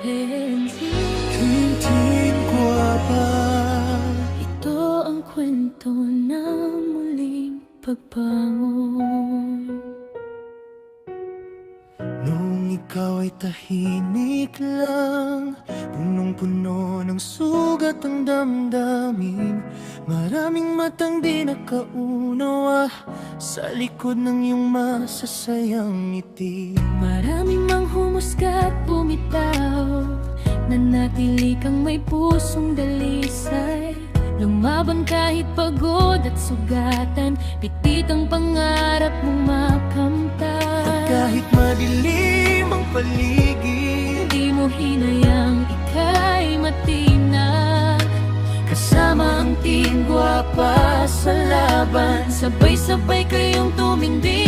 Kenzie. Tintin Guapa. Ito ang kwento ng muling pagbangon. Nung ikaw ay tahimik lang, punong-puno ng sugat ang damdamin. Maraming matang di nakaunawa sa likod ng iyong masasayang ngiti. Maraming mang humusga at bumitaw, nanatili kang may pusong dalisay. Lumaban kahit pagod at sugatan, pitit ang pangarap mong makamtan. Kahit madilim ang paligid, di mo hinayang ika'y matinag. Kasama ang Team Guapa sa laban, sabay-sabay kayong tumindig.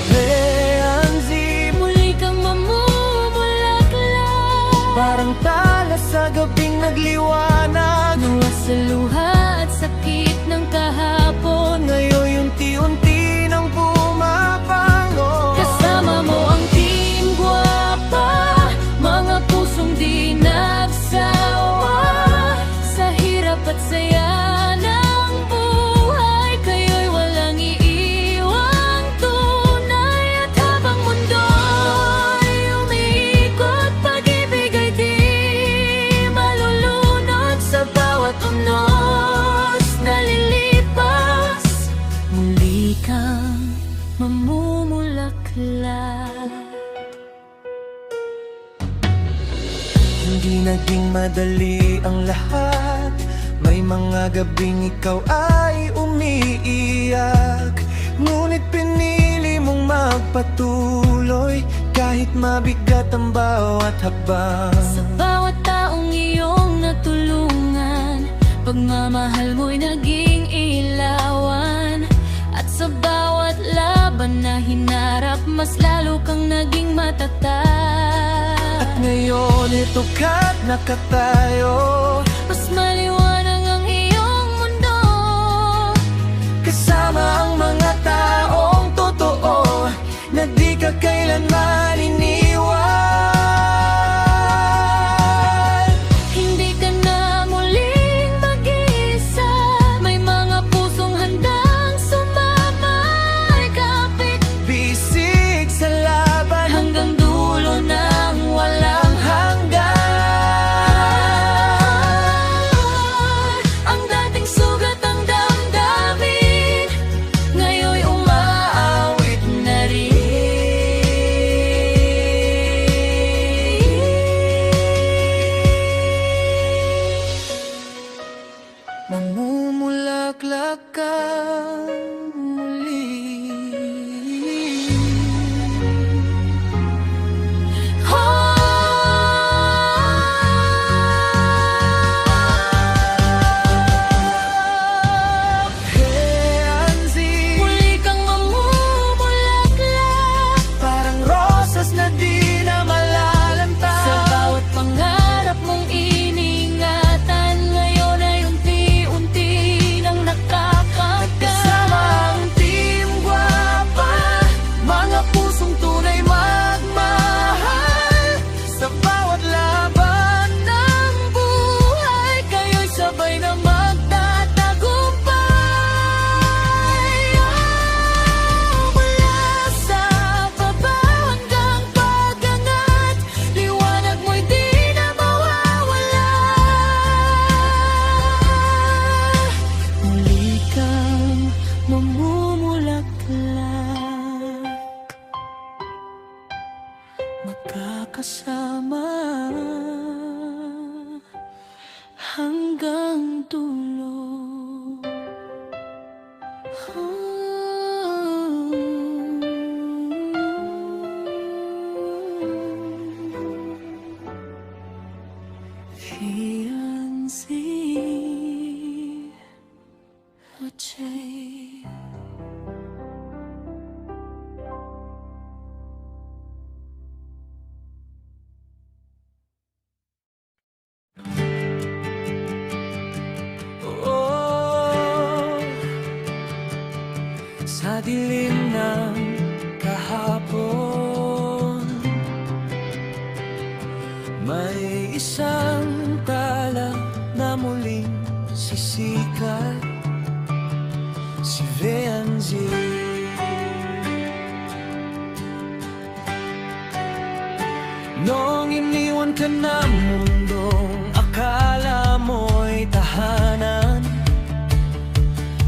Kenzie, Muli kang mamumulaklak, parang tala sa gabing nagliwanag. nawa sa luha at sakit ng kahapon, Ngayon unti-unti nang pumapangon. kasama mo ang Team Guapa, mga pusong di nagsawa. Sa hirap at saya ng buhay, kayo'y walang iiwang tunay. At habang mundo'y umiikot, pag-ibig ay di malulunod. Sa bawat unos na lilipas, muli kang mamumulaklak. Hindi naging madali ang lahat. May mga gabing ikaw ay umiiyak, ngunit pinili mong magpatuloy kahit mabigat ang bawat hakbang. Sa bawat taong iyong natulungan, pagmamahal mo'y naging ilawan. At sa bawat laban na hinarap, mas lalo kang naging matatag. At ngayon ito ka't nakatayo, Mas maliwanag ang iyong mundo, kasama ang mga taong totoo na di ka kailanman iniwan. hindi ka na muling mag-isa. May mga pusong handang sumama, kapit Bisig sa laban hanggang dulo ng walang hanggan. ang dating sugat ang damdamin, ngayon umaawit na rin. Mamumulaklak ka muli. Kenzie, Muli kang mamumulaklak, parang rosas na di na malalanta. sa bawat pangarap mong iningatan, ngayon ay unti-unti nang Kasama nakakagat. ang Team Guapa, mga pusong tunay magmahal. Sa bawat laban Ng buhay, kayo'y sabay na magtatagumpay. Mula sa baba hanggang pag-angat, liwanag mo'y di na mawawala. muli kang mamumulaklak, magkakasama hanggang dulo. Fiancé, Jay. Oh, sa dilim ng kahapon, lahat, si Veanzi. Noong iniwan ka ng mundong akala mo'y tahanan,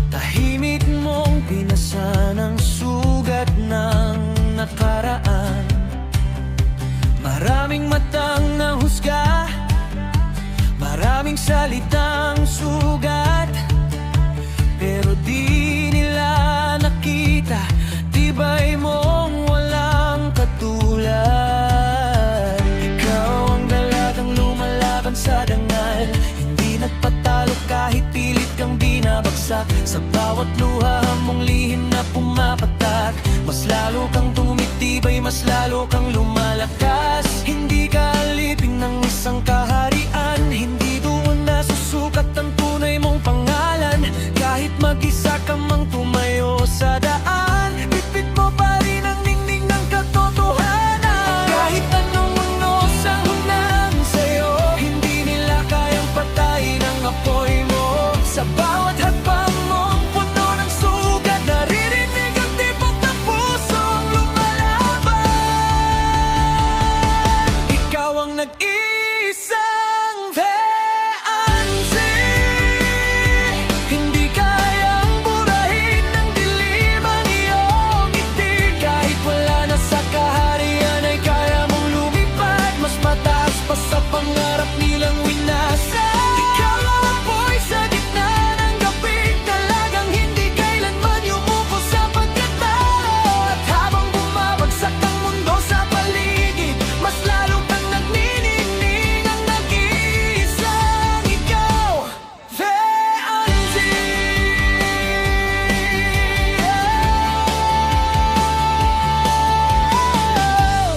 tahimik mong binasa ng sugat ng nakaraan. Maraming matang nahusga, maraming salitang sugat, pero di nila nakita tibay mong walang katulad. Ikaw ang dalagang lumalaban sa dangal, hindi nagpatalo kahit pilit kang binabagsak. Sa bawat luha mong lihim na pumapatak, mas lalo kang tumitibay, mas lalo kang lumalakas. Hindi ka alipin ng isang kaharian, hindi doon nasusukat ang tunay mong pangalan. Kahit mag-isa ka mang tumayo sa daan, bitbit mo pa rin ang ningning ng katotohanan. Kahit anong mundo sa hunang sa'yo, hindi nila kayang patayin ang apoy mo. Sa bawat hakbang mong puno ng sugat, naririnig ang tibok ng pusong lumalaban. Ikaw ang nag-iisang Veanzi, hindi kayang burahin ng dilim ang iyong ngiti. Kahit wala na sa kaharian ay kaya mong lumipad, mas mataas pa sa pangarap nilang winasa. Ikaw ang apoy sa gitna ng gabi, talagang hindi kailanman yumuko sa pagkatao. At habang bumabagsak ang mundo sa paligid, mas lalo kang nagniningning ang nag-iisang ikaw, Veanzi.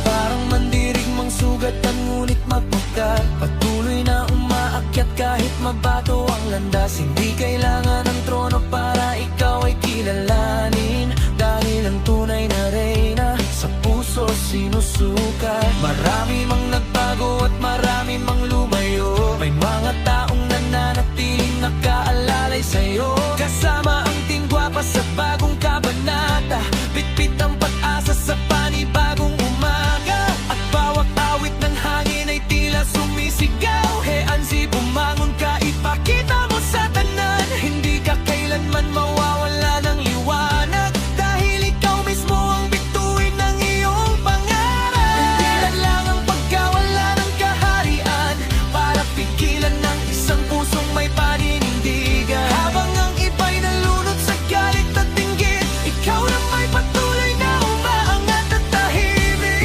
Parang mandirigmang sugatan ngunit magpagat, patuloy na umaakyat kahit mabato ang landas. Hindi kailangan ng trono para ikaw ay kilalanin, dahil ang tunay na reyna sa puso sinusukat. Marami mang nagbago at marami mang lumayo, may mga taong nananatiling nakaalalay sa'yo. Kasama ang tingwapa sa bagong kabanata, bitbit ang pag-asa sa panibagong umaga. At bawat awit ng hangin ay tila sumisigaw. Veanzi, bumangon ka, ipakita mo sa tanan, hindi ka kailanman mawawala ng liwanag, dahil ikaw mismo ang bituin ng iyong pangarap. Hindi lang ang pagkawala ng kaharian para pigilan ng isang pusong may paninindigan. Habang ang iba'y nalunod sa galit at dinggit, ikaw na may patuloy na umaangat at tahimik.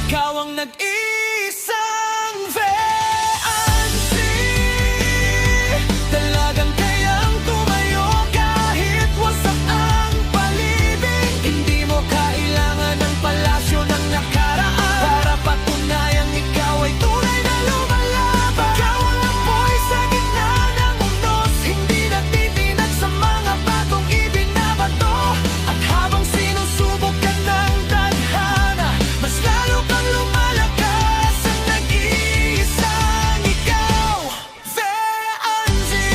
Ikaw ang nag-iisang Veanzi, talagang kayang tumayo kahit wasak ang palibig. Hindi mo kailangan ng palasyo ng nakaraan para patunayang ikaw ay tunay na lumalaban. Ikaw ang apoy sa gitna ng unos, hindi natitinag sa mga batong ibinabato. At habang sinusubok ka ng tadhana, mas lalo kang lumalakas. Ang nag-iisang ikaw, Veanzi.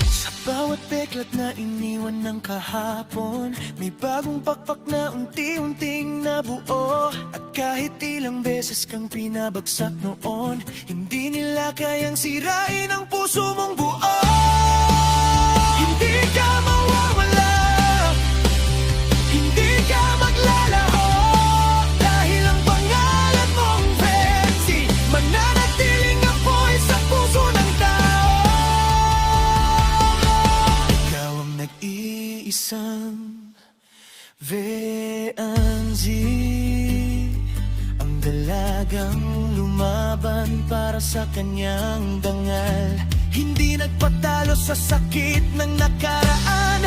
Sa bawat peklat na iniwan ng kahapon, may bagong pakpak na unti-unting nabuo. At kahit ilang beses kang pinabagsak noon, hindi nila kayang sirain ang puso mong buo. Hindi ka mawawala, hindi ka maglalaho, dahil ang pangalan mong Veanzi mananatiling apoy sa puso ng tao. Ikaw ang nag-iisang Veanzi, ang dalagang lumaban para sa kanyang dangal. Hindi nagpatalo sa sakit ng nakaraan,